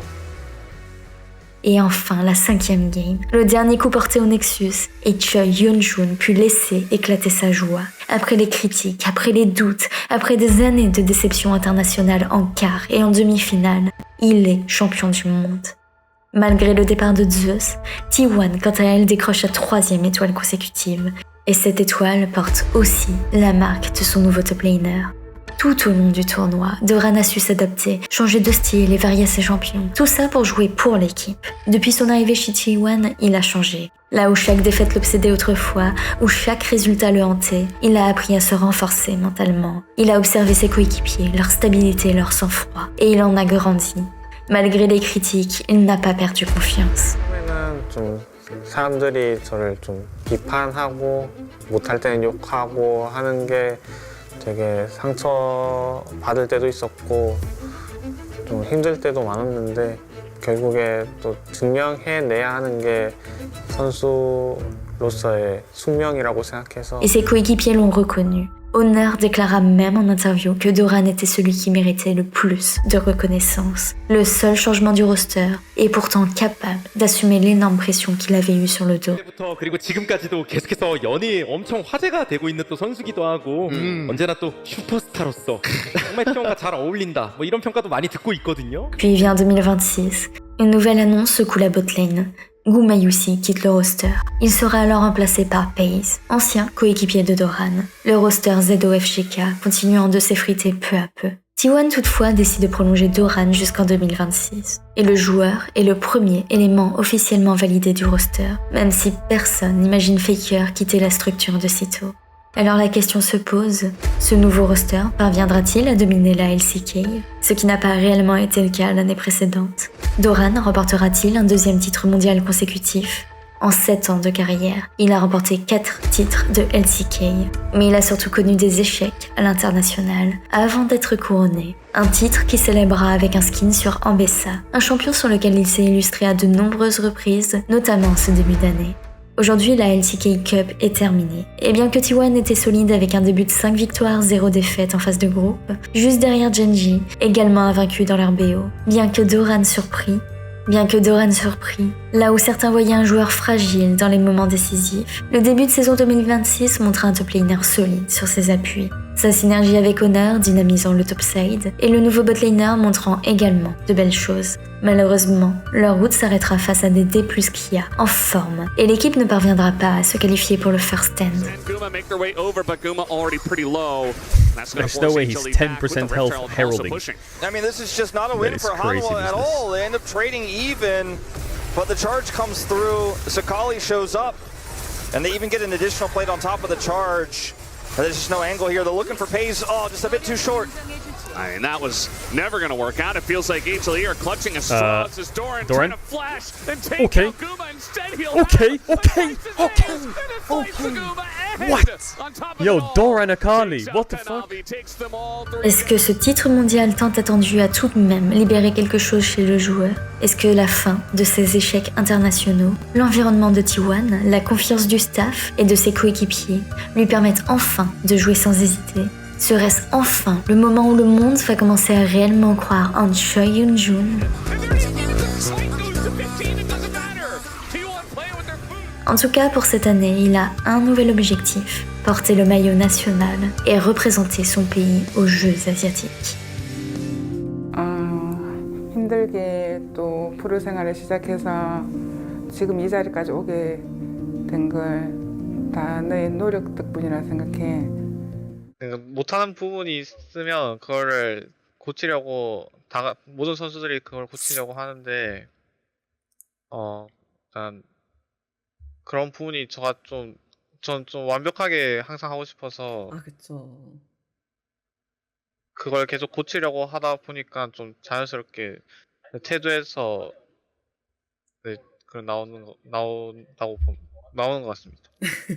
Et enfin, la 5e game, le dernier coup porté au Nexus, et Choi Yoon-jun put laisser éclater sa joie. Après les critiques, après les doutes, après des années de déception internationale en quart et en demi-finale, il est champion du monde. Malgré le départ de Zeus, T1, quant à elle, décroche sa 3e étoile consécutive. Et cette étoile porte aussi la marque de son nouveau top laner. Tout au long du tournoi, Doran a su s'adapter, changer de style et varier ses champions. Tout ça pour jouer pour l'équipe. Depuis son arrivée chez T1, il a changé. Là où chaque défaite l'obsédait autrefois, où chaque résultat le hantait, il a appris à se renforcer mentalement. Il a observé ses coéquipiers, leur stabilité, leur sang-froid, et il en a grandi. Malgré les critiques, il n'a pas perdu confiance. 사람들이 저를 좀 비판하고 못할 때는 욕하고 하는 게 되게 상처 받을 때도 있었고 좀 힘들 때도 많았는데 결국에 또 증명해내야 하는 게 선수로서의 숙명이라고 생각해서. Et ses coéquipiers l'ont reconnu. Honor déclara même en interview que Doran était celui qui méritait le plus de reconnaissance, le seul changement du roster, et pourtant capable d'assumer l'énorme pression qu'il avait eue sur le dos. 그리고 지금까지도 계속해서 연이 엄청 화제가 되고 있는 또 선수기도 하고 언제나 또 슈퍼스타로서 정말 T1과 잘 어울린다 뭐 이런 평가도 많이 듣고 있거든요. Puis vient 2026, une nouvelle annonce secoue la botlane. Gu Mayusi quitte le roster. Il sera alors remplacé par Paze, ancien coéquipier de Doran. Le roster ZOFGK continuant de s'effriter peu à peu. T1 toutefois décide de prolonger Doran jusqu'en 2026. Et le joueur est le premier élément officiellement validé du roster, même si personne n'imagine Faker quitter la structure de sitôt. Alors la question se pose, ce nouveau roster parviendra-t-il à dominer la LCK? Ce qui n'a pas réellement été le cas l'année précédente. Doran remportera-t-il un 2e titre mondial consécutif? En 7 ans de carrière, il a remporté 4 titres de LCK. Mais il a surtout connu des échecs à l'international avant d'être couronné. Un titre qui célébrera avec un skin sur Ambessa, un champion sur lequel il s'est illustré à de nombreuses reprises, notamment ce début d'année. Aujourd'hui, la LCK Cup est terminée. Et bien que T1 était solide avec un début de 5 victoires, 0 défaites en phase de groupe, juste derrière Genji, également invaincu dans leur BO. Bien que Doran surpris, Bien que Doran surpris, là où certains voyaient un joueur fragile dans les moments décisifs, le début de saison 2026 montre un top laner solide sur ses appuis. Sa synergie avec Honor dynamisant le topside et le nouveau botliner montrant également de belles choses. Malheureusement, leur route s'arrêtera face à des D+ Kia en forme et l'équipe ne parviendra pas à se qualifier pour le first stand. There's no way he's 10% health heralding. I mean, this is just not a win for Hanwha at all. They end up trading even, but the charge comes through. Sakali shows up, and they even get an additional plate on top of the charge. There's just no angle here. They're looking for Pays. Oh, just a bit too short. I mean, that was never going to work out. It feels like HLE are clutching a straws as Doran trying to flash and take out Guma. Instead, he'll Okay. What? Yo, Doran Akali, what the fuck? Est-ce que ce titre mondial tant attendu a tout de même libéré quelque chose chez le joueur? Est-ce que la fin de ses échecs internationaux, l'environnement de T1, la confiance du staff et de ses coéquipiers lui permettent enfin de jouer sans hésiter? Serait-ce enfin le moment où le monde va commencer à réellement croire en Choi Yoon-jun? En tout cas, pour cette année, il a un nouvel objectif, porter le maillot national et représenter son pays aux Jeux asiatiques. 힘들게 또 프로 생활을 시작해서 지금 이 자리까지 오게 된 걸 다 너의 노력 덕분이라 생각해. 못하는 부분이 있으면 그거를 고치려고 모든 선수들이 그걸 고치려고 하는데 일단 그런 부분이 전 좀 완벽하게 항상 하고 싶어서 그쵸. 그걸 계속 고치려고 하다 보니까 좀 자연스럽게 태도에서 그런 나오는 것 같습니다.